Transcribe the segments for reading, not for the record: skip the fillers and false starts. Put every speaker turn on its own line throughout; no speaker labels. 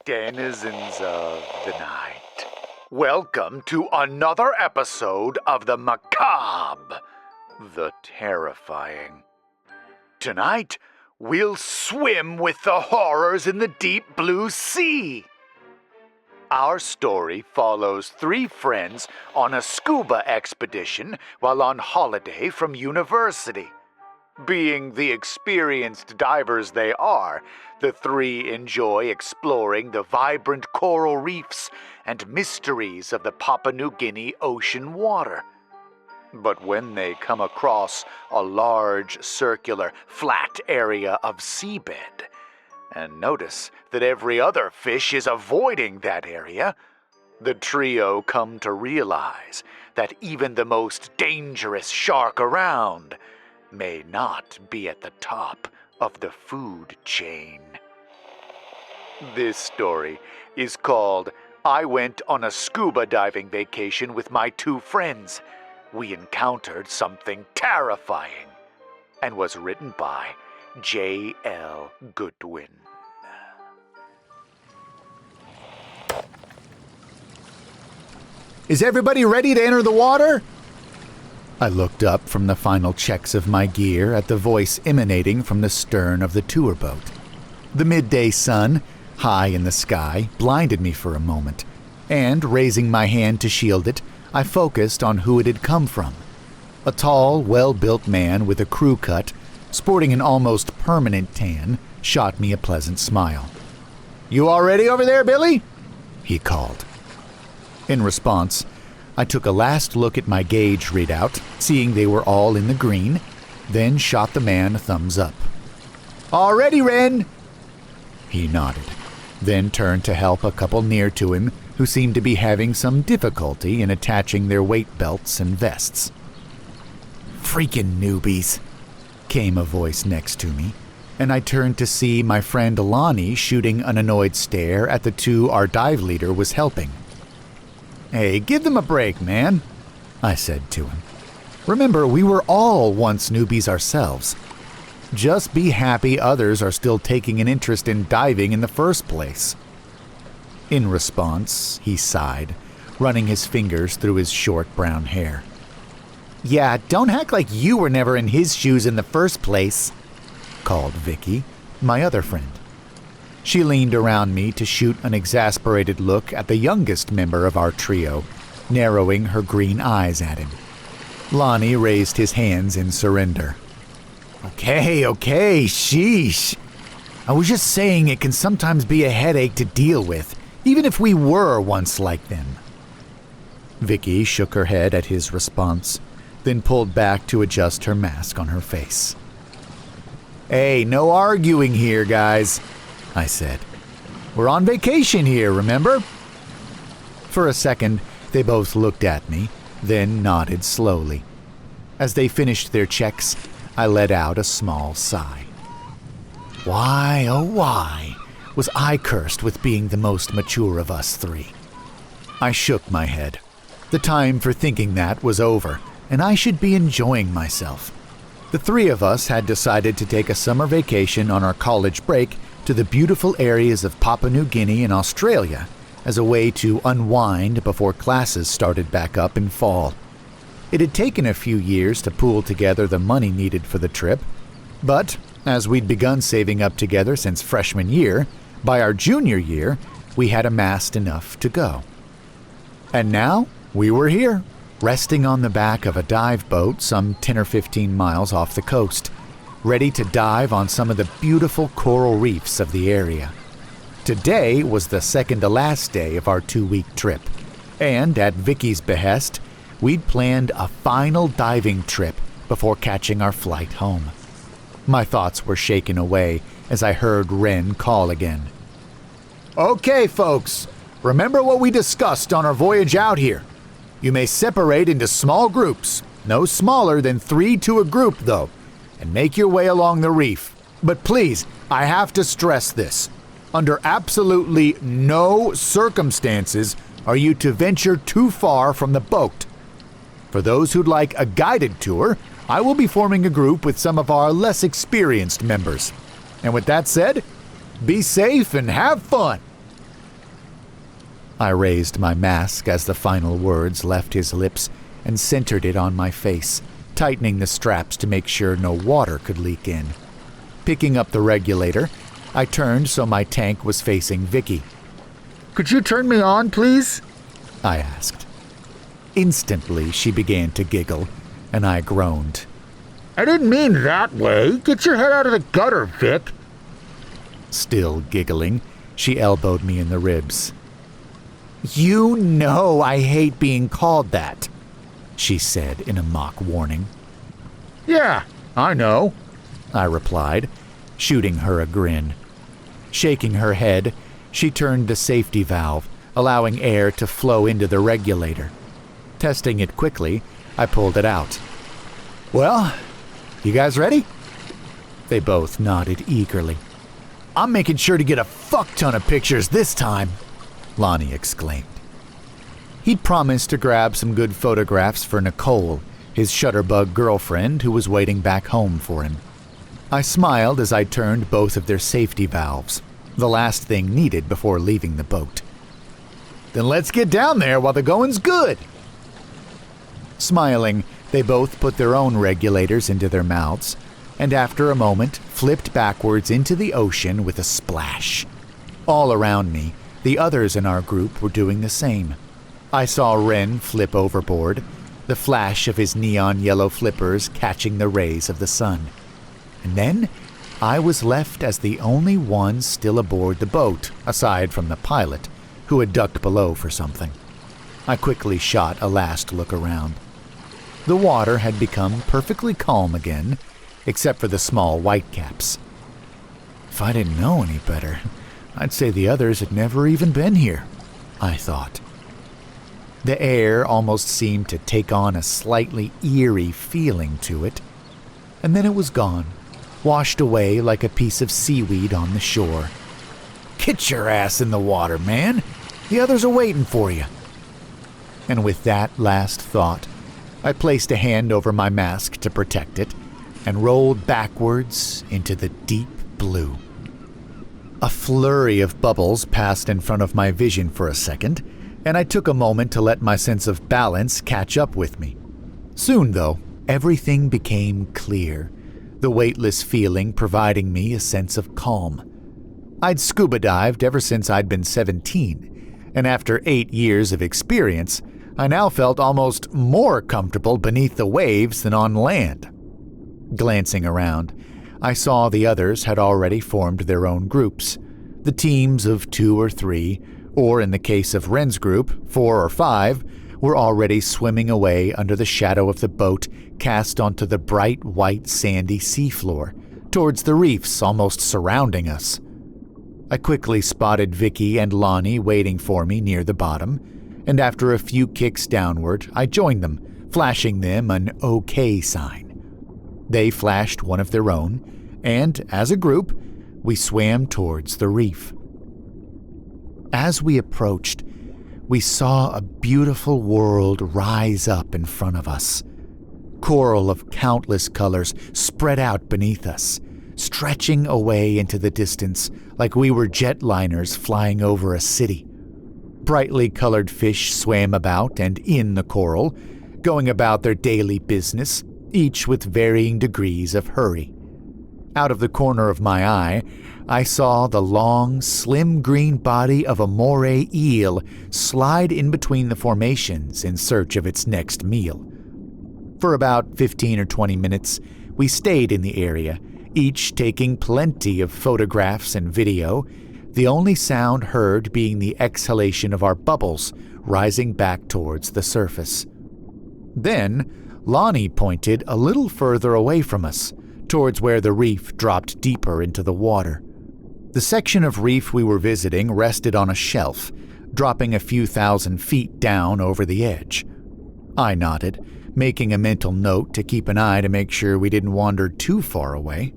denizens of the night. Welcome to another episode of the macabre, the terrifying. Tonight, we'll swim with the horrors in the deep blue sea. Our story follows three friends on a scuba expedition while on holiday from university. Being the experienced divers they are, the three enjoy exploring the vibrant coral reefs and mysteries of the Papua New Guinea ocean water. But when they come across a large, circular, flat area of seabed, and notice that every other fish is avoiding that area, the trio come to realize that even the most dangerous shark around may not be at the top of the food chain. This story is called I Went on a Scuba Diving Vacation with My Two Friends. We Encountered Something Terrifying, and was written by J.L. Goodwin.
Is everybody ready to enter the water? I looked up from the final checks of my gear at the voice emanating from the stern of the tour boat. The midday sun, high in the sky, blinded me for a moment, and raising my hand to shield it, I focused on who it had come from. A tall, well-built man with a crew cut, sporting an almost permanent tan, shot me a pleasant smile. "You all ready over there, Billy?" he called. In response, I took a last look at my gauge readout, seeing they were all in the green, then shot the man a thumbs up. "All ready, Ren?" He nodded, then turned to help a couple near to him who seemed to be having some difficulty in attaching their weight belts and vests. "Freaking newbies," came a voice next to me, and I turned to see my friend Alani shooting an annoyed stare at the two our dive leader was helping. "Hey, give them a break, man," I said to him. "Remember, we were all once newbies ourselves. Just be happy others are still taking an interest in diving in the first place." In response, he sighed, running his fingers through his short brown hair. "Yeah, don't act like you were never in his shoes in the first place," called Vicky, my other friend. She leaned around me to shoot an exasperated look at the youngest member of our trio, narrowing her green eyes at him. Lonnie raised his hands in surrender. Okay, sheesh. I was just saying it can sometimes be a headache to deal with, even if we were once like them." Vicky shook her head at his response, then pulled back to adjust her mask on her face. "Hey, no arguing here, guys," I said. "We're on vacation here, remember?" For a second, they both looked at me, then nodded slowly. As they finished their checks, I let out a small sigh. Why, oh why, was I cursed with being the most mature of us three? I shook my head. The time for thinking that was over, and I should be enjoying myself. The three of us had decided to take a summer vacation on our college break to the beautiful areas of Papua New Guinea and Australia as a way to unwind before classes started back up in fall. It had taken a few years to pool together the money needed for the trip, but as we'd begun saving up together since freshman year, by our junior year, we had amassed enough to go. And now we were here, resting on the back of a dive boat some 10 or 15 miles off the coast, ready to dive on some of the beautiful coral reefs of the area. Today was the second to last day of our 2-week trip, and at Vicky's behest, we'd planned a final diving trip before catching our flight home. My thoughts were shaken away as I heard Ren call again. "Okay, folks, remember what we discussed on our voyage out here. You may separate into small groups, no smaller than 3 to a group though, and make your way along the reef. But please, I have to stress this. Under absolutely no circumstances are you to venture too far from the boat. For those who'd like a guided tour, I will be forming a group with some of our less experienced members. And with that said, be safe and have fun." I raised my mask as the final words left his lips and centered it on my face, tightening the straps to make sure no water could leak in. Picking up the regulator, I turned so my tank was facing Vicky.
"Could you turn me on, please?"
I asked. Instantly, she began to giggle, and I groaned.
"I didn't mean that way. Get your head out of the gutter, Vic."
Still giggling, she elbowed me in the ribs. "You know I hate being called that," she said in a mock warning.
"Yeah, I know,"
I replied, shooting her a grin. Shaking her head, she turned the safety valve, allowing air to flow into the regulator. Testing it quickly, I pulled it out. "Well, you guys ready?" They both nodded eagerly. "I'm making sure to get a fuck ton of pictures this time," Lonnie exclaimed. He'd promised to grab some good photographs for Nicole, his shutterbug girlfriend who was waiting back home for him. I smiled as I turned both of their safety valves, the last thing needed before leaving the boat. "Then let's get down there while the going's good." Smiling, they both put their own regulators into their mouths, and after a moment flipped backwards into the ocean with a splash. All around me, the others in our group were doing the same. I saw Ren flip overboard, the flash of his neon yellow flippers catching the rays of the sun. And then I was left as the only one still aboard the boat, aside from the pilot, who had ducked below for something. I quickly shot a last look around. The water had become perfectly calm again, except for the small whitecaps. If I didn't know any better, I'd say the others had never even been here, I thought. The air almost seemed to take on a slightly eerie feeling to it, and then it was gone, washed away like a piece of seaweed on the shore. "Get your ass in the water, man. The others are waiting for you." And with that last thought, I placed a hand over my mask to protect it and rolled backwards into the deep blue. A flurry of bubbles passed in front of my vision for a second, and I took a moment to let my sense of balance catch up with me. Soon, though, everything became clear, the weightless feeling providing me a sense of calm. I'd scuba dived ever since I'd been 17, and after 8 years of experience, I now felt almost more comfortable beneath the waves than on land. Glancing around, I saw the others had already formed their own groups, the teams of 2 or 3, or in the case of Ren's group, 4 or 5, were already swimming away under the shadow of the boat cast onto the bright white sandy seafloor, towards the reefs almost surrounding us. I quickly spotted Vicky and Lonnie waiting for me near the bottom, and after a few kicks downward, I joined them, flashing them an OK sign. They flashed one of their own, and, as a group, we swam towards the reef. As we approached, we saw a beautiful world rise up in front of us. Coral of countless colors spread out beneath us, stretching away into the distance like we were jetliners flying over a city. Brightly colored fish swam about and in the coral, going about their daily business, each with varying degrees of hurry. Out of the corner of my eye, I saw the long, slim green body of a moray eel slide in between the formations in search of its next meal. For about 15 or 20 minutes, we stayed in the area, each taking plenty of photographs and video, the only sound heard being the exhalation of our bubbles rising back towards the surface. Then, Lonnie pointed a little further away from us, towards where the reef dropped deeper into the water. The section of reef we were visiting rested on a shelf, dropping a few thousand feet down over the edge. I nodded, making a mental note to keep an eye to make sure we didn't wander too far away.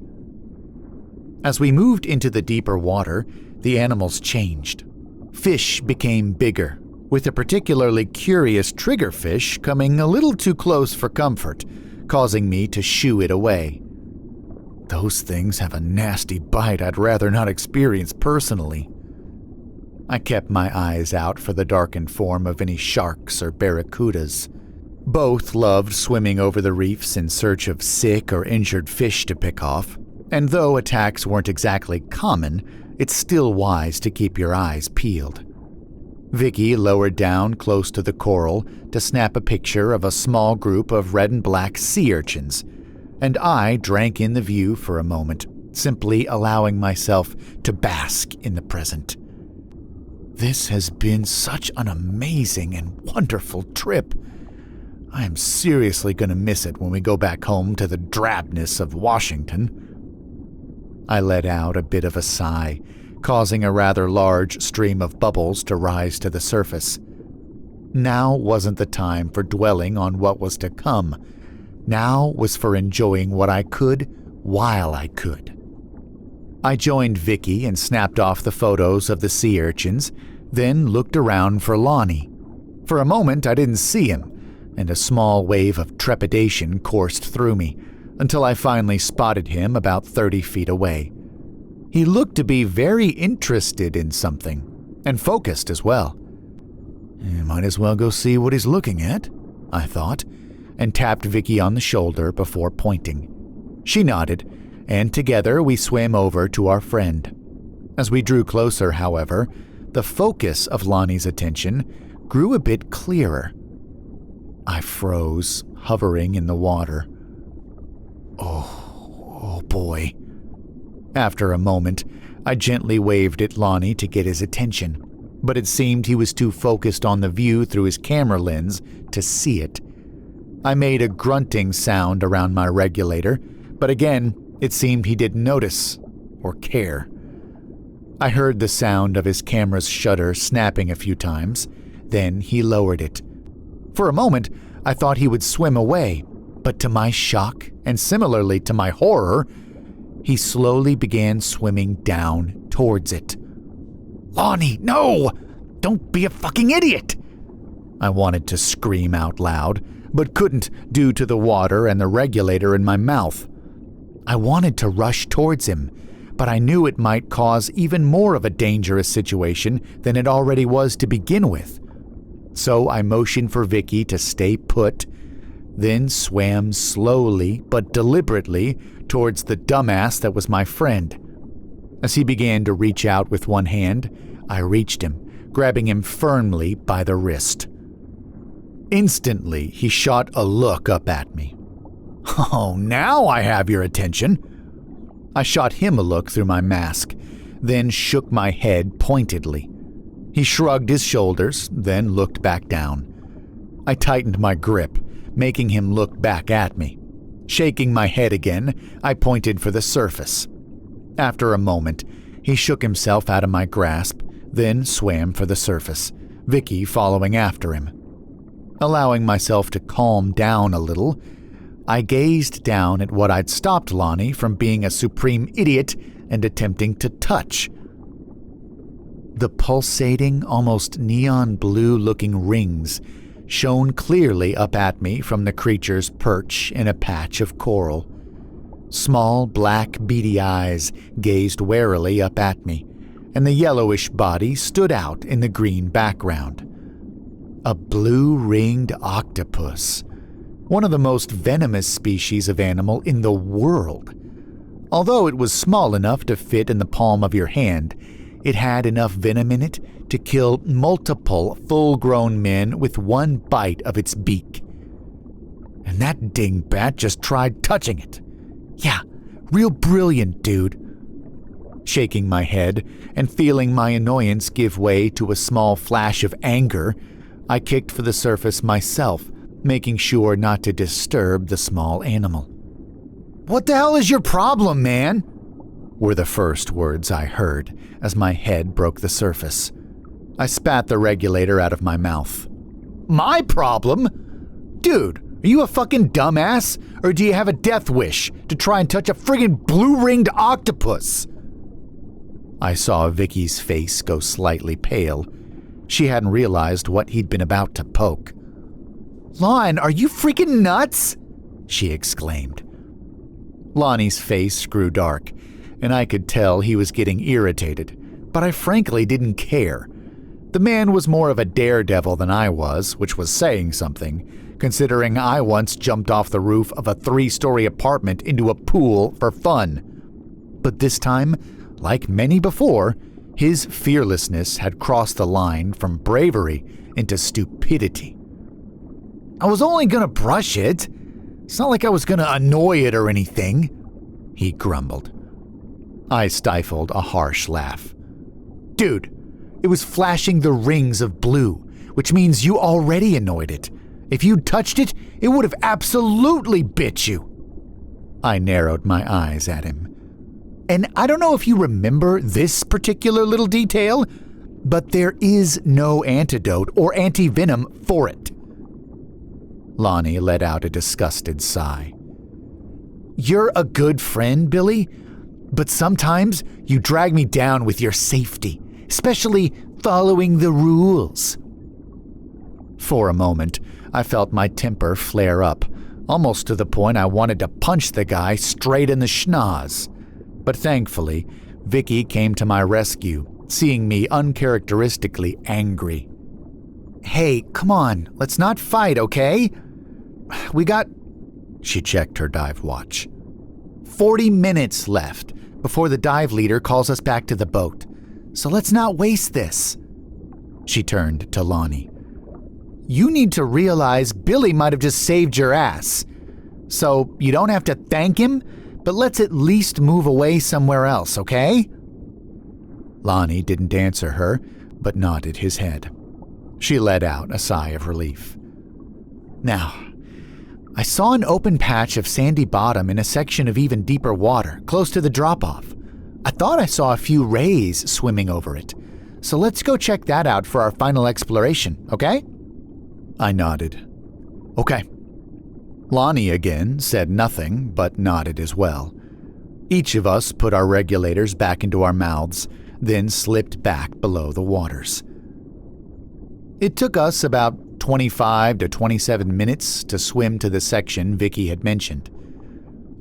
As we moved into the deeper water, the animals changed. Fish became bigger, with a particularly curious triggerfish coming a little too close for comfort, causing me to shoo it away. Those things have a nasty bite I'd rather not experience personally. I kept my eyes out for the darkened form of any sharks or barracudas. Both loved swimming over the reefs in search of sick or injured fish to pick off, and though attacks weren't exactly common, it's still wise to keep your eyes peeled. Vicky lowered down close to the coral to snap a picture of a small group of red and black sea urchins, and I drank in the view for a moment, simply allowing myself to bask in the present. This has been such an amazing and wonderful trip. I am seriously going to miss it when we go back home to the drabness of Washington. I let out a bit of a sigh, causing a rather large stream of bubbles to rise to the surface. Now wasn't the time for dwelling on what was to come. Now was for enjoying what I could while I could. I joined Vicky and snapped off the photos of the sea urchins, then looked around for Lonnie. For a moment I didn't see him, and a small wave of trepidation coursed through me, until I finally spotted him about 30 feet away. He looked to be very interested in something, and focused as well. Might as well go see what he's looking at, I thought, and tapped Vicky on the shoulder before pointing. She nodded, and together we swam over to our friend. As we drew closer, however, the focus of Lonnie's attention grew a bit clearer. I froze, hovering in the water. Oh boy. After a moment, I gently waved at Lonnie to get his attention, but it seemed he was too focused on the view through his camera lens to see it. I made a grunting sound around my regulator, but again, it seemed he didn't notice or care. I heard the sound of his camera's shutter snapping a few times, then he lowered it. For a moment, I thought he would swim away, but to my shock, and similarly to my horror, he slowly began swimming down towards it. Lonnie, no! Don't be a fucking idiot! I wanted to scream out loud, but couldn't due to the water and the regulator in my mouth. I wanted to rush towards him, but I knew it might cause even more of a dangerous situation than it already was to begin with. So I motioned for Vicky to stay put, then swam slowly but deliberately towards the dumbass that was my friend. As he began to reach out with one hand, I reached him, grabbing him firmly by the wrist. Instantly, he shot a look up at me. Oh, now I have your attention. I shot him a look through my mask, then shook my head pointedly. He shrugged his shoulders, then looked back down. I tightened my grip, making him look back at me. Shaking my head again, I pointed for the surface. After a moment, he shook himself out of my grasp, then swam for the surface, Vicky following after him. Allowing myself to calm down a little, I gazed down at what I'd stopped Lonnie from being a supreme idiot and attempting to touch. The pulsating, almost neon blue-looking rings shone clearly up at me from the creature's perch in a patch of coral. Small, black, beady eyes gazed warily up at me, and the yellowish body stood out in the green background. A blue-ringed octopus, one of the most venomous species of animal in the world. Although it was small enough to fit in the palm of your hand, it had enough venom in it to kill multiple full-grown men with one bite of its beak. And that dingbat just tried touching it. Yeah, real brilliant, dude. Shaking my head and feeling my annoyance give way to a small flash of anger, I kicked for the surface myself, making sure not to disturb the small animal. "What the hell is your problem, man?" were the first words I heard as my head broke the surface. I spat the regulator out of my mouth. "My problem? Dude, are you a fucking dumbass? Or do you have a death wish to try and touch a friggin' blue-ringed octopus?" I saw Vicky's face go slightly pale. She hadn't realized what he'd been about to poke. "Lon, are you freaking nuts?" she exclaimed. Lonnie's face grew dark, and I could tell he was getting irritated, but I frankly didn't care, The man was more of a daredevil than I was, which was saying something, considering I once jumped off the roof of a 3-story apartment into a pool for fun. But this time, like many before, his fearlessness had crossed the line from bravery into stupidity. "I was only gonna brush it. It's not like I was gonna annoy it or anything," he grumbled. I stifled a harsh laugh. "Dude, it was flashing the rings of blue, which means you already annoyed it. If you'd touched it, it would have absolutely bit you." I narrowed my eyes at him. "And I don't know if you remember this particular little detail, but there is no antidote or anti-venom for it." Lonnie let out a disgusted sigh. "You're a good friend, Billy, but sometimes you drag me down with your safety, especially following the rules." For a moment, I felt my temper flare up, almost to the point I wanted to punch the guy straight in the schnoz. But thankfully, Vicky came to my rescue, seeing me uncharacteristically angry. "Hey, come on, let's not fight, okay? We got..." She checked her dive watch. 40 minutes left before the dive leader calls us back to the boat, so let's not waste this." She turned to Lonnie. "You need to realize Billy might have just saved your ass. So you don't have to thank him, but let's at least move away somewhere else, okay?" Lonnie didn't answer her, but nodded his head. She let out a sigh of relief. "Now, I saw an open patch of sandy bottom in a section of even deeper water, close to the drop-off. I thought I saw a few rays swimming over it, so let's go check that out for our final exploration, okay?" I nodded. "Okay." Lonnie again said nothing, but nodded as well. Each of us put our regulators back into our mouths, then slipped back below the waters. It took us about 25 to 27 minutes to swim to the section Vicky had mentioned.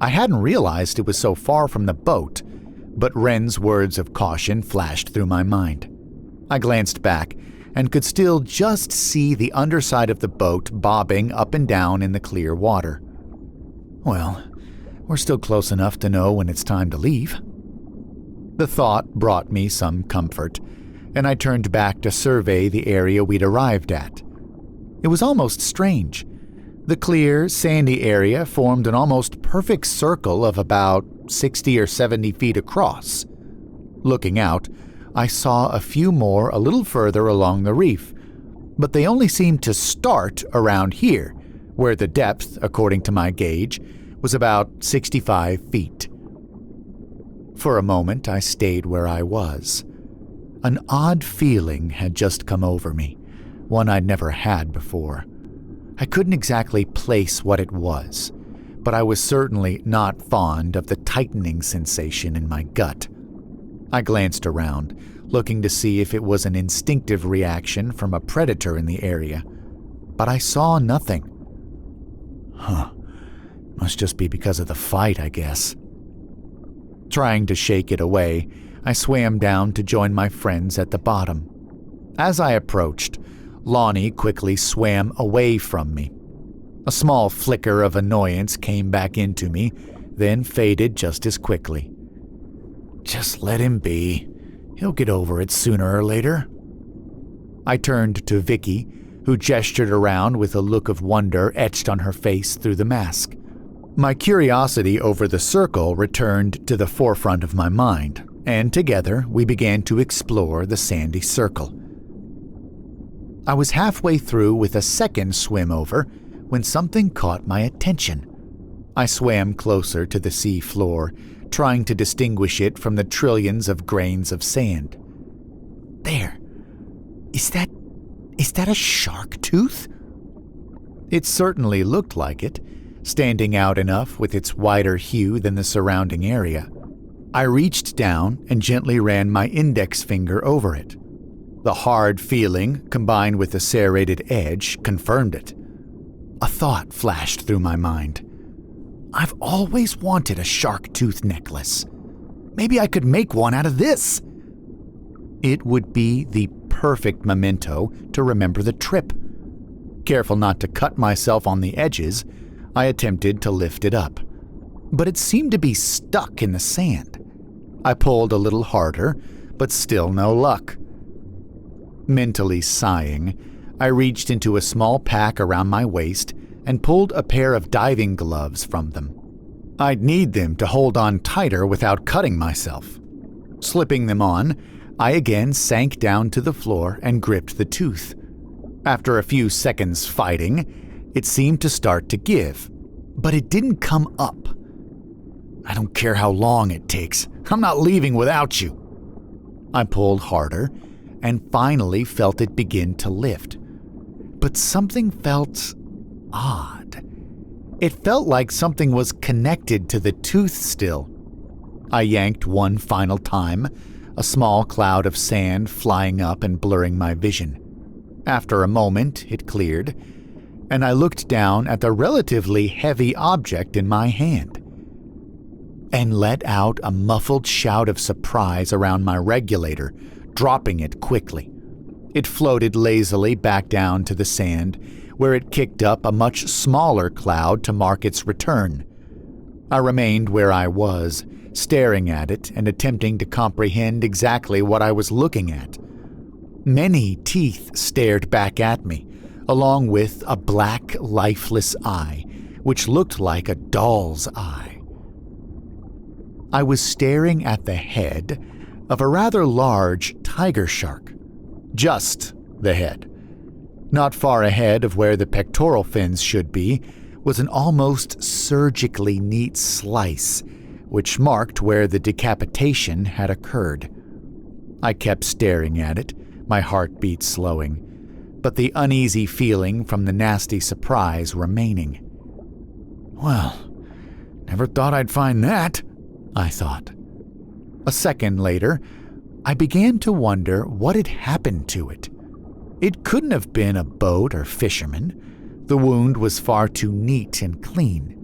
I hadn't realized it was so far from the boat, but Wren's words of caution flashed through my mind. I glanced back and could still just see the underside of the boat bobbing up and down in the clear water. Well, we're still close enough to know when it's time to leave. The thought brought me some comfort, and I turned back to survey the area we'd arrived at. It was almost strange. The clear, sandy area formed an almost perfect circle of about 60 or 70 feet across. Looking out, I saw a few more a little further along the reef, but they only seemed to start around here, where the depth, according to my gauge, was about 65 feet. For a moment, I stayed where I was. An odd feeling had just come over me, one I'd never had before. I couldn't exactly place what it was, but I was certainly not fond of the tightening sensation in my gut. I glanced around, looking to see if it was an instinctive reaction from a predator in the area, but I saw nothing. Must just be because of the fight, I guess. Trying to shake it away, I swam down to join my friends at the bottom. As I approached, Lonnie quickly swam away from me. A small flicker of annoyance came back into me, then faded just as quickly. Just let him be. He'll get over it sooner or later. I turned to Vicky, who gestured around with a look of wonder etched on her face through the mask. My curiosity over the circle returned to the forefront of my mind, and together we began to explore the sandy circle. I was halfway through with a second swim over when something caught my attention. I swam closer to the sea floor, trying to distinguish it from the trillions of grains of sand. There. Is that a shark tooth? It certainly looked like it, standing out enough with its wider hue than the surrounding area. I reached down and gently ran my index finger over it. The hard feeling, combined with the serrated edge, confirmed it. A thought flashed through my mind. I've always wanted a shark tooth necklace. Maybe I could make one out of this. It would be the perfect memento to remember the trip. Careful not to cut myself on the edges, I attempted to lift it up, but it seemed to be stuck in the sand. I pulled a little harder, but still no luck. Mentally sighing, I reached into a small pack around my waist and pulled a pair of diving gloves from them. I'd need them to hold on tighter without cutting myself. Slipping them on, I again sank down to the floor and gripped the tooth. After a few seconds fighting, it seemed to start to give, but it didn't come up. I don't care how long it takes. I'm not leaving without you. I pulled harder and finally felt it begin to lift. But something felt odd. It felt like something was connected to the tooth still. I yanked one final time, a small cloud of sand flying up and blurring my vision. After a moment, it cleared, and I looked down at the relatively heavy object in my hand and let out a muffled shout of surprise around my regulator, dropping it quickly. It floated lazily back down to the sand, where it kicked up a much smaller cloud to mark its return. I remained where I was, staring at it and attempting to comprehend exactly what I was looking at. Many teeth stared back at me, along with a black, lifeless eye, which looked like a doll's eye. I was staring at the head of a rather large tiger shark. Just the head. Not far ahead of where the pectoral fins should be was an almost surgically neat slice, which marked where the decapitation had occurred. I kept staring at it, my heartbeat slowing, but the uneasy feeling from the nasty surprise remaining. Well, never thought I'd find that, I thought. A second later, I began to wonder what had happened to it. It couldn't have been a boat or fisherman. The wound was far too neat and clean.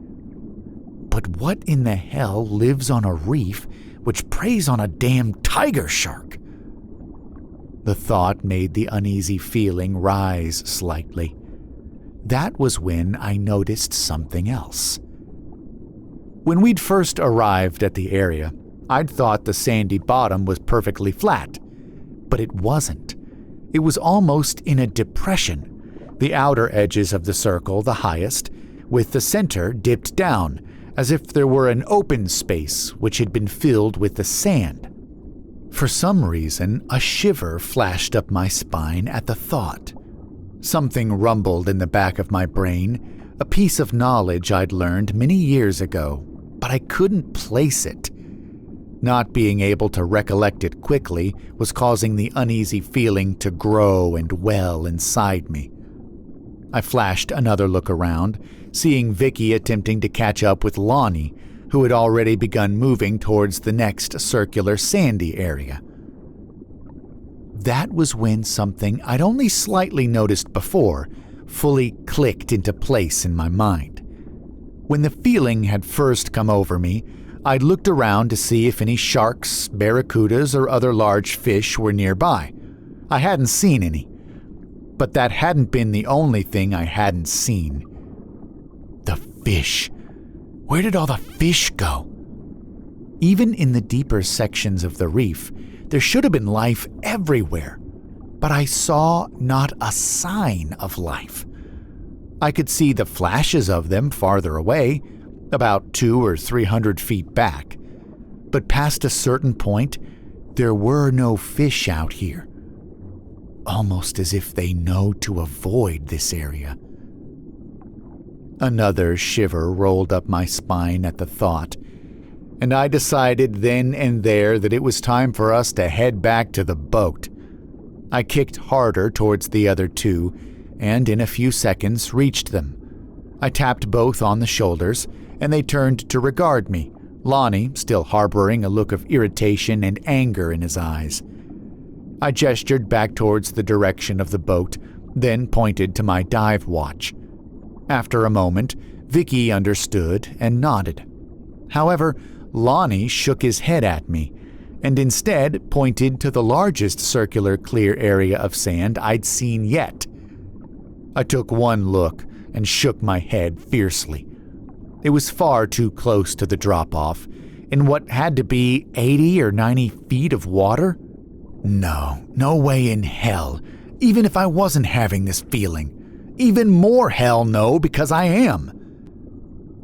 But what in the hell lives on a reef which preys on a damn tiger shark? The thought made the uneasy feeling rise slightly. That was when I noticed something else. When we'd first arrived at the area, I'd thought the sandy bottom was perfectly flat, but it wasn't. It was almost in a depression, the outer edges of the circle the highest, with the center dipped down, as if there were an open space which had been filled with the sand. For some reason, a shiver flashed up my spine at the thought. Something rumbled in the back of my brain, a piece of knowledge I'd learned many years ago, but I couldn't place it. Not being able to recollect it quickly was causing the uneasy feeling to grow and well inside me. I flashed another look around, seeing Vicky attempting to catch up with Lonnie, who had already begun moving towards the next circular sandy area. That was when something I'd only slightly noticed before fully clicked into place in my mind. When the feeling had first come over me, I'd looked around to see if any sharks, barracudas, or other large fish were nearby. I hadn't seen any. But that hadn't been the only thing I hadn't seen. The fish. Where did all the fish go? Even in the deeper sections of the reef, there should have been life everywhere. But I saw not a sign of life. I could see the flashes of them farther away, about 200 or 300 feet back. But past a certain point, there were no fish out here. Almost as if they know to avoid this area. Another shiver rolled up my spine at the thought, and I decided then and there that it was time for us to head back to the boat. I kicked harder towards the other two, and in a few seconds reached them. I tapped both on the shoulders, and they turned to regard me, Lonnie still harboring a look of irritation and anger in his eyes. I gestured back towards the direction of the boat, then pointed to my dive watch. After a moment, Vicky understood and nodded. However, Lonnie shook his head at me, and instead pointed to the largest circular clear area of sand I'd seen yet. I took one look and shook my head fiercely. It was far too close to the drop-off, in what had to be 80 or 90 feet of water. No way in hell, even if I wasn't having this feeling. Even more hell no, because I am.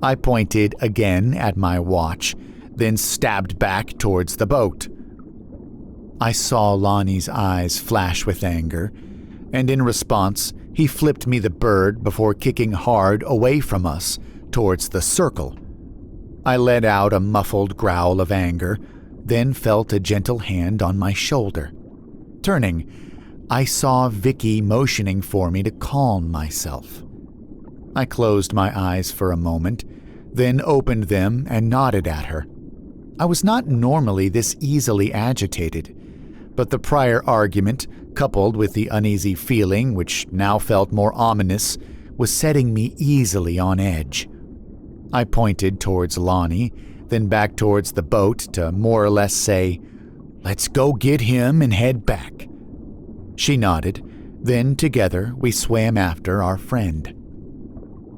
I pointed again at my watch, then stabbed back towards the boat. I saw Lonnie's eyes flash with anger, and in response, he flipped me the bird before kicking hard away from us towards the circle. I let out a muffled growl of anger, then felt a gentle hand on my shoulder. Turning, I saw Vicky motioning for me to calm myself. I closed my eyes for a moment, then opened them and nodded at her. I was not normally this easily agitated, but the prior argument, coupled with the uneasy feeling which now felt more ominous, was setting me easily on edge. I pointed towards Lonnie, then back towards the boat to more or less say, "Let's go get him and head back." She nodded, then together we swam after our friend.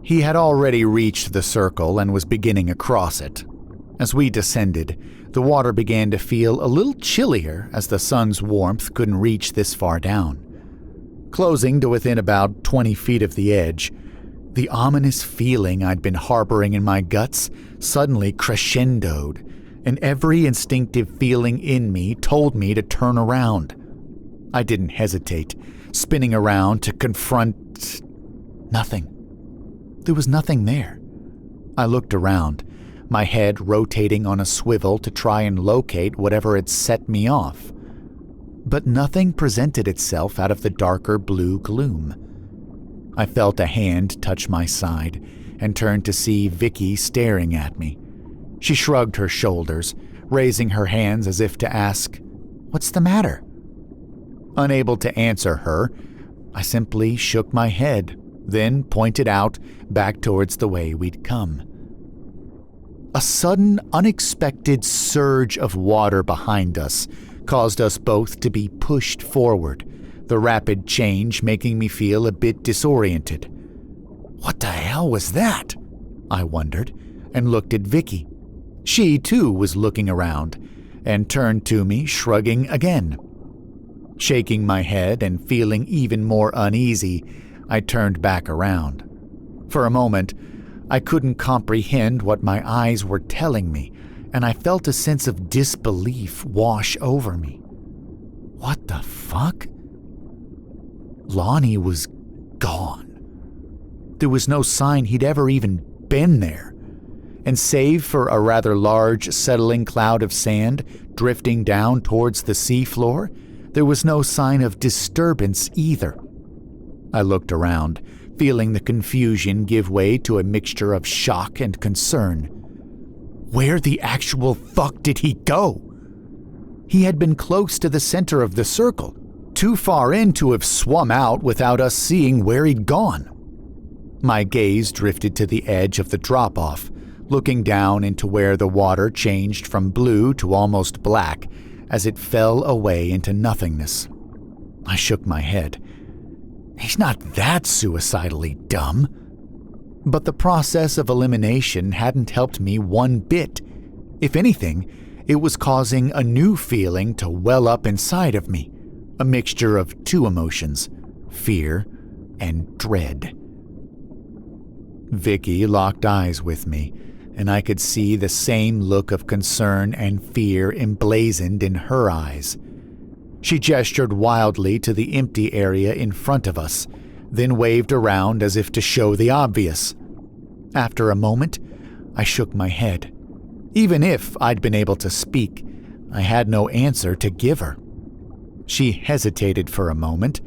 He had already reached the circle and was beginning across it. As we descended, the water began to feel a little chillier as the sun's warmth couldn't reach this far down. Closing to within about 20 feet of the edge, the ominous feeling I'd been harboring in my guts suddenly crescendoed, and every instinctive feeling in me told me to turn around. I didn't hesitate, spinning around to confront nothing. There was nothing there. I looked around, my head rotating on a swivel to try and locate whatever had set me off. But nothing presented itself out of the darker blue gloom. I felt a hand touch my side and turned to see Vicky staring at me. She shrugged her shoulders, raising her hands as if to ask, "What's the matter?" Unable to answer her, I simply shook my head, then pointed out back towards the way we'd come. A sudden, unexpected surge of water behind us caused us both to be pushed forward, the rapid change making me feel a bit disoriented. What the hell was that? I wondered, and looked at Vicky. She, too, was looking around, and turned to me, shrugging again. Shaking my head and feeling even more uneasy, I turned back around. For a moment, I couldn't comprehend what my eyes were telling me, and I felt a sense of disbelief wash over me. What the fuck? Lonnie was gone. There was no sign he'd ever even been there, and save for a rather large settling cloud of sand drifting down towards the seafloor, there was no sign of disturbance either. I looked around, feeling the confusion give way to a mixture of shock and concern. Where the actual fuck did he go? He had been close to the center of the circle, too far in to have swum out without us seeing where he'd gone. My gaze drifted to the edge of the drop-off, looking down into where the water changed from blue to almost black as it fell away into nothingness. I shook my head. He's not that suicidally dumb. But the process of elimination hadn't helped me one bit. If anything, it was causing a new feeling to well up inside of me, a mixture of two emotions, fear and dread. Vicky locked eyes with me, and I could see the same look of concern and fear emblazoned in her eyes. She gestured wildly to the empty area in front of us, then waved around as if to show the obvious. After a moment, I shook my head. Even if I'd been able to speak, I had no answer to give her. She hesitated for a moment,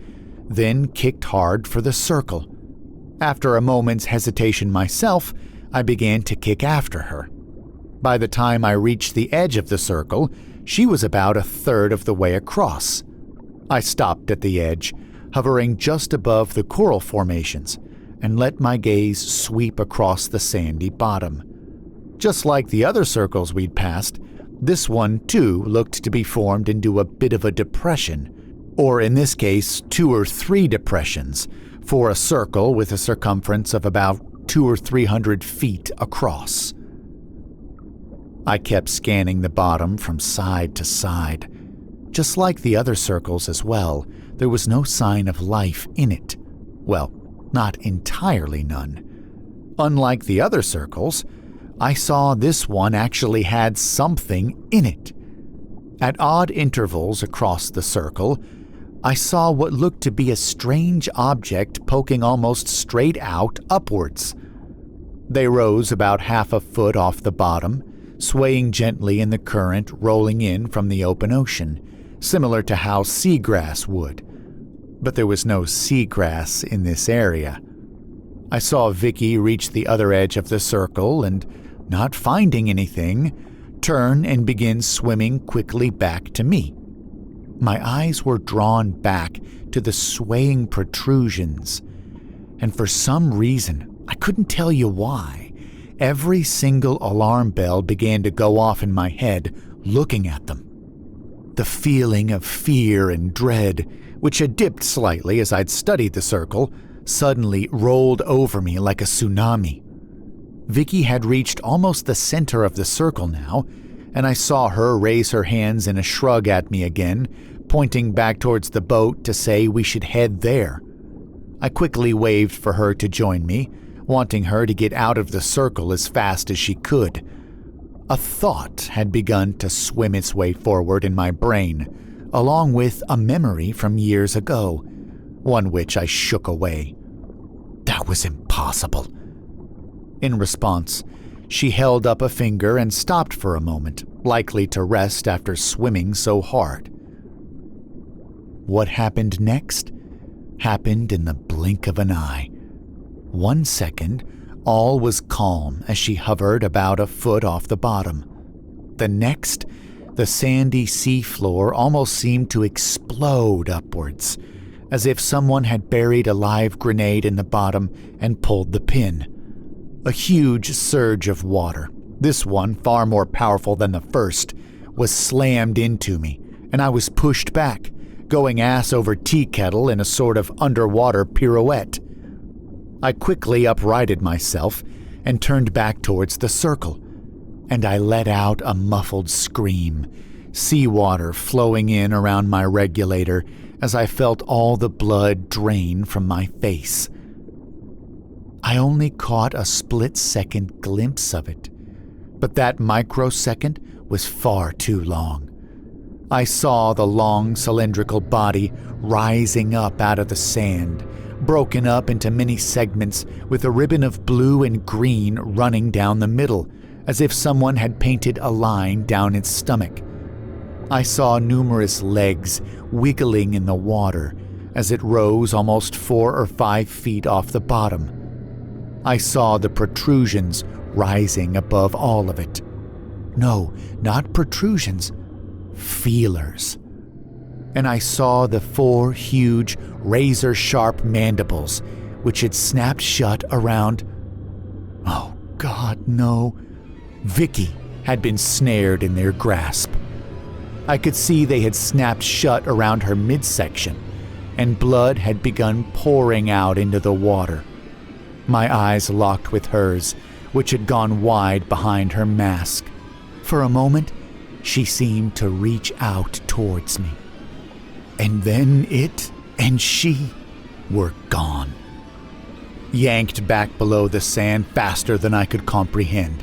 then kicked hard for the circle. After a moment's hesitation myself, I began to kick after her. By the time I reached the edge of the circle, she was about a third of the way across. I stopped at the edge, hovering just above the coral formations, and let my gaze sweep across the sandy bottom. Just like the other circles we'd passed, This one, too, looked to be formed into a bit of a depression, or in this case, 2 or 3 depressions, for a circle with a circumference of about 200 or 300 feet across. I kept scanning the bottom from side to side. Just like the other circles as well, there was no sign of life in it. Well, not entirely none. Unlike the other circles, I saw this one actually had something in it. At odd intervals across the circle, I saw what looked to be a strange object poking almost straight out upwards. They rose about half a foot off the bottom, swaying gently in the current rolling in from the open ocean, similar to how seagrass would. But there was no seagrass in this area. I saw Vicky reach the other edge of the circle and, not finding anything, turn and begin swimming quickly back to me. My eyes were drawn back to the swaying protrusions, and for some reason, I couldn't tell you why, every single alarm bell began to go off in my head looking at them. The feeling of fear and dread, which had dipped slightly as I'd studied the circle, suddenly rolled over me like a tsunami. Vicky had reached almost the center of the circle now, and I saw her raise her hands in a shrug at me again, pointing back towards the boat to say we should head there. I quickly waved for her to join me, wanting her to get out of the circle as fast as she could. A thought had begun to swim its way forward in my brain, along with a memory from years ago, one which I shook away. That was impossible. In response, she held up a finger and stopped for a moment, likely to rest after swimming so hard. What happened next happened in the blink of an eye. 1 second, all was calm as she hovered about a foot off the bottom. The next, the sandy seafloor almost seemed to explode upwards, as if someone had buried a live grenade in the bottom and pulled the pin. A huge surge of water, this one far more powerful than the first, was slammed into me, and I was pushed back, going ass over tea kettle in a sort of underwater pirouette. I quickly uprighted myself and turned back towards the circle, and I let out a muffled scream, seawater flowing in around my regulator as I felt all the blood drain from my face. I only caught a split-second glimpse of it, but that microsecond was far too long. I saw the long cylindrical body rising up out of the sand, broken up into many segments with a ribbon of blue and green running down the middle, as if someone had painted a line down its stomach. I saw numerous legs wiggling in the water as it rose almost 4 or 5 feet off the bottom. I saw the protrusions rising above all of it. No, not protrusions, feelers. And I saw the 4 huge, razor-sharp mandibles, which had snapped shut around... Oh, God, no. Vicky had been snared in their grasp. I could see they had snapped shut around her midsection, and blood had begun pouring out into the water. My eyes locked with hers, which had gone wide behind her mask. For a moment, she seemed to reach out towards me. And then it and she were gone. Yanked back below the sand faster than I could comprehend.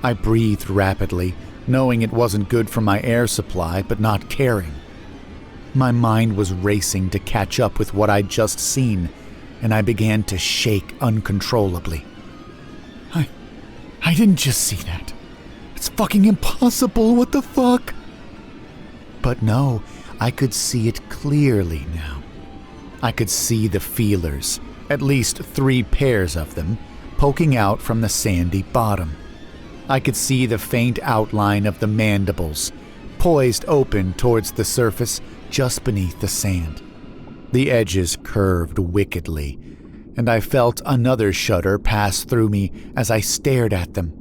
I breathed rapidly, knowing it wasn't good for my air supply, but not caring. My mind was racing to catch up with what I'd just seen, and I began to shake uncontrollably. I didn't just see that. It's fucking impossible, what the fuck? But no, I could see it clearly now. I could see the feelers, at least 3 pairs of them, poking out from the sandy bottom. I could see the faint outline of the mandibles, poised open towards the surface just beneath the sand. The edges curved wickedly, and I felt another shudder pass through me as I stared at them.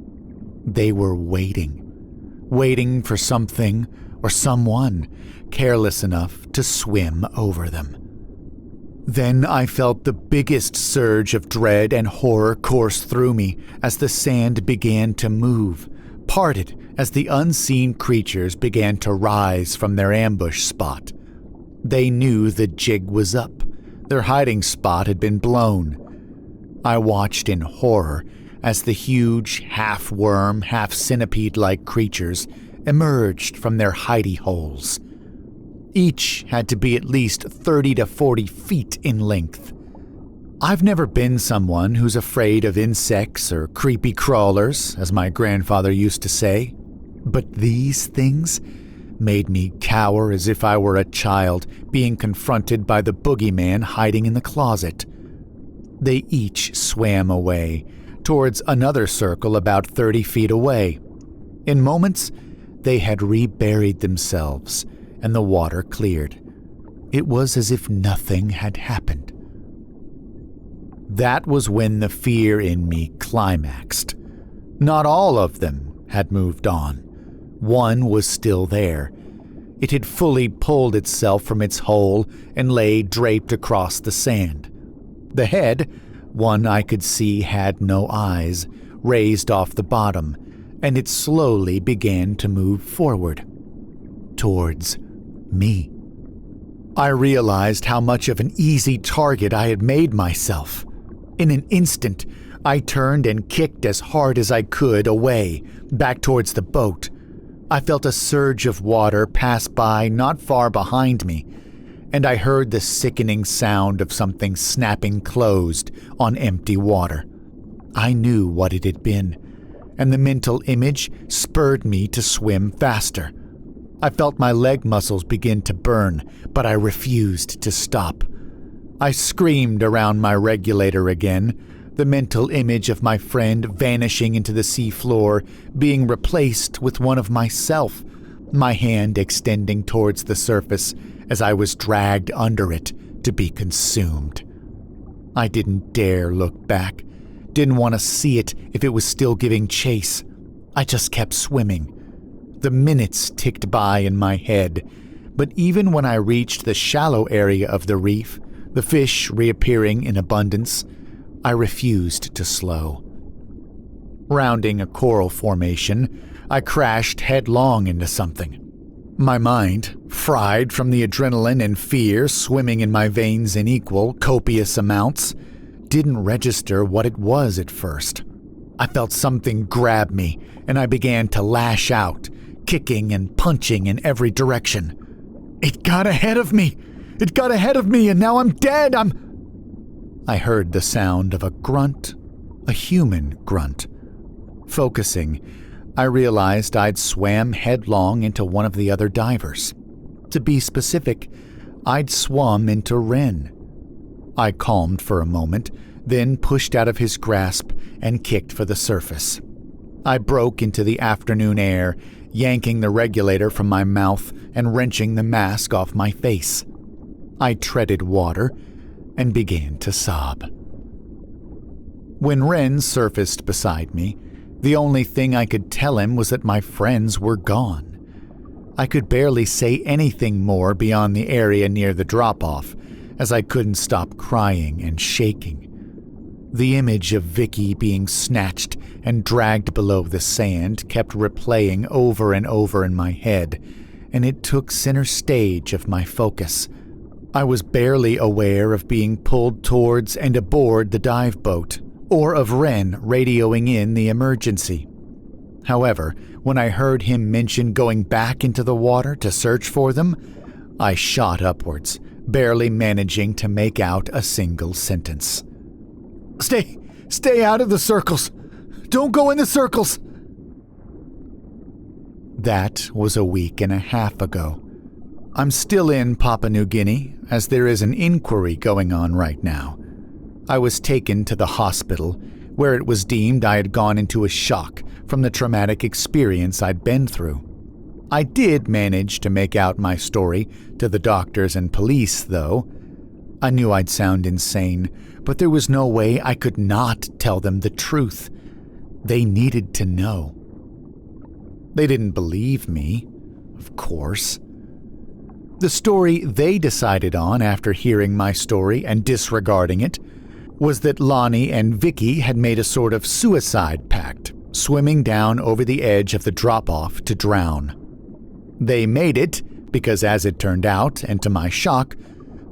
They were waiting. waiting for something or someone careless enough to swim over them. Then I felt the biggest surge of dread and horror course through me as the sand began to move, parted as the unseen creatures began to rise from their ambush spot. They knew the jig was up. Their hiding spot had been blown. I watched in horror as the huge, half-worm, half-centipede-like creatures emerged from their hidey holes. Each had to be at least 30 to 40 feet in length. I've never been someone who's afraid of insects or creepy crawlers, as my grandfather used to say, but these things made me cower as if I were a child being confronted by the boogeyman hiding in the closet. They each swam away, towards another circle about 30 feet away. In moments, they had reburied themselves, and the water cleared. It was as if nothing had happened. That was when the fear in me climaxed. Not all of them had moved on. One was still there. It had fully pulled itself from its hole and lay draped across the sand. The head, one I could see had no eyes, raised off the bottom, and it slowly began to move forward, towards me. I realized how much of an easy target I had made myself. In an instant, I turned and kicked as hard as I could away, back towards the boat. I felt a surge of water pass by not far behind me, and I heard the sickening sound of something snapping closed on empty water. I knew what it had been, and the mental image spurred me to swim faster. I felt my leg muscles begin to burn, but I refused to stop. I screamed around my regulator again, the mental image of my friend vanishing into the seafloor being replaced with one of myself, my hand extending towards the surface as I was dragged under it to be consumed. I didn't dare look back, didn't want to see it if it was still giving chase. I just kept swimming. The minutes ticked by in my head, but even when I reached the shallow area of the reef, the fish reappearing in abundance, I refused to slow. Rounding a coral formation, I crashed headlong into something. My mind, fried from the adrenaline and fear swimming in my veins in equal, copious amounts, didn't register what it was at first. I felt something grab me, and I began to lash out, kicking and punching in every direction. It got ahead of me! It got ahead of me, and now I'm dead! I heard the sound of a grunt, a human grunt. Focusing, I realized I'd swam headlong into one of the other divers. To be specific, I'd swum into Ren. I calmed for a moment, then pushed out of his grasp and kicked for the surface. I broke into the afternoon air, yanking the regulator from my mouth and wrenching the mask off my face. I treaded water and began to sob. When Ren surfaced beside me, the only thing I could tell him was that my friends were gone. I could barely say anything more beyond the area near the drop-off, as I couldn't stop crying and shaking. The image of Vicky being snatched and dragged below the sand kept replaying over and over in my head, and it took center stage of my focus. I was barely aware of being pulled towards and aboard the dive boat, or of Ren radioing in the emergency. However, when I heard him mention going back into the water to search for them, I shot upwards, barely managing to make out a single sentence. Stay out of the circles! Don't go in the circles! That was a week and a half ago. I'm still in Papua New Guinea, as there is an inquiry going on right now. I was taken to the hospital, where it was deemed I had gone into a shock from the traumatic experience I'd been through. I did manage to make out my story to the doctors and police, though. I knew I'd sound insane, but there was no way I could not tell them the truth. They needed to know. They didn't believe me, of course. The story they decided on after hearing my story and disregarding it was that Lonnie and Vicky had made a sort of suicide pact, swimming down over the edge of the drop-off to drown. They made it because, as it turned out, and to my shock,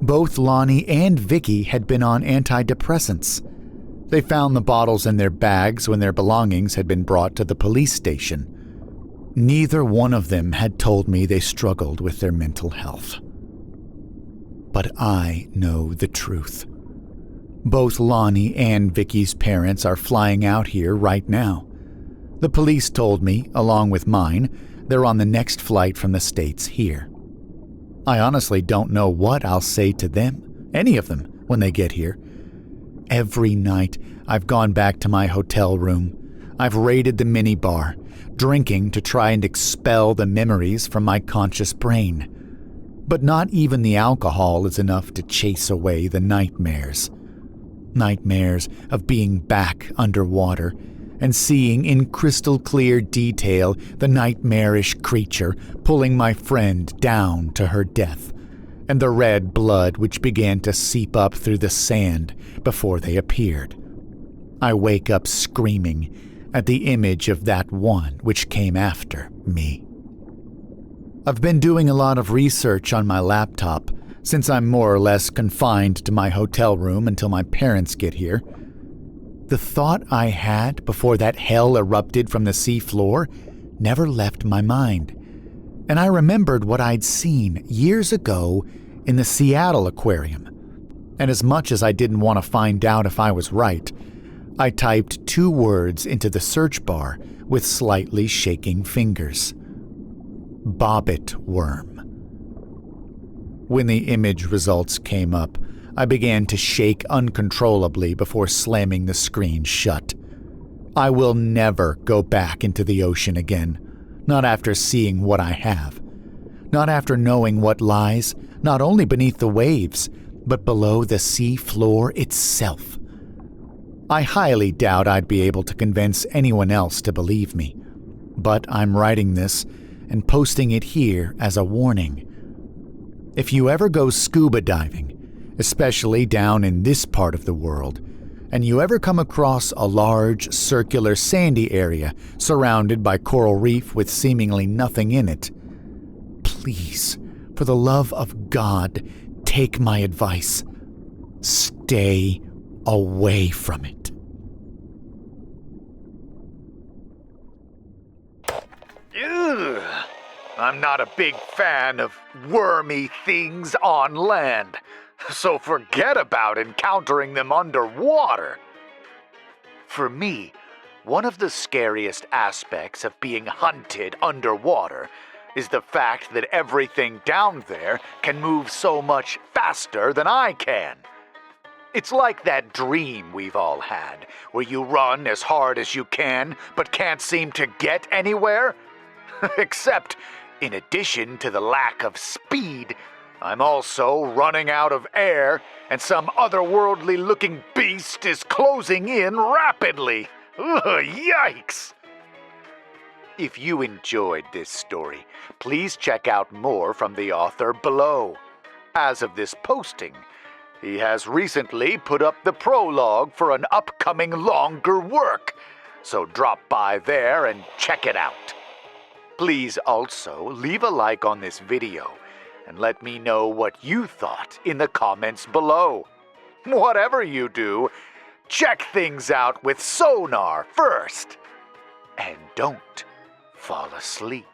both Lonnie and Vicky had been on antidepressants. They found the bottles in their bags when their belongings had been brought to the police station. Neither one of them had told me they struggled with their mental health. But I know the truth. Both Lonnie and Vicky's parents are flying out here right now. The police told me, along with mine, they're on the next flight from the States here. I honestly don't know what I'll say to them, any of them, when they get here. Every night, I've gone back to my hotel room. I've raided the minibar, drinking to try and expel the memories from my conscious brain. But not even the alcohol is enough to chase away the nightmares. Nightmares of being back underwater and seeing in crystal clear detail the nightmarish creature pulling my friend down to her death, and the red blood which began to seep up through the sand before they appeared. I wake up screaming at the image of that one which came after me. I've been doing a lot of research on my laptop since I'm more or less confined to my hotel room until my parents get here. The thought I had before that hell erupted from the sea floor never left my mind, and I remembered what I'd seen years ago in the Seattle aquarium. And as much as I didn't want to find out if I was right, I typed 2 words into the search bar with slightly shaking fingers. Bobbit worm. When the image results came up, I began to shake uncontrollably before slamming the screen shut. I will never go back into the ocean again, not after seeing what I have. Not after knowing what lies, not only beneath the waves, but below the sea floor itself. I highly doubt I'd be able to convince anyone else to believe me, but I'm writing this and posting it here as a warning. If you ever go scuba diving, especially down in this part of the world, and you ever come across a large, circular, sandy area surrounded by coral reef with seemingly nothing in it, please, for the love of God, take my advice. Stay away from it.
Ugh. I'm not a big fan of wormy things on land, so forget about encountering them underwater. For me, one of the scariest aspects of being hunted underwater is the fact that everything down there can move so much faster than I can. It's like that dream we've all had, where you run as hard as you can, but can't seem to get anywhere. Except, in addition to the lack of speed, I'm also running out of air, and some otherworldly-looking beast is closing in rapidly. Ugh, yikes! If you enjoyed this story, please check out more from the author below. As of this posting, he has recently put up the prologue for an upcoming longer work, so drop by there and check it out. Please also leave a like on this video and let me know what you thought in the comments below. Whatever you do, check things out with sonar first. And don't fall asleep.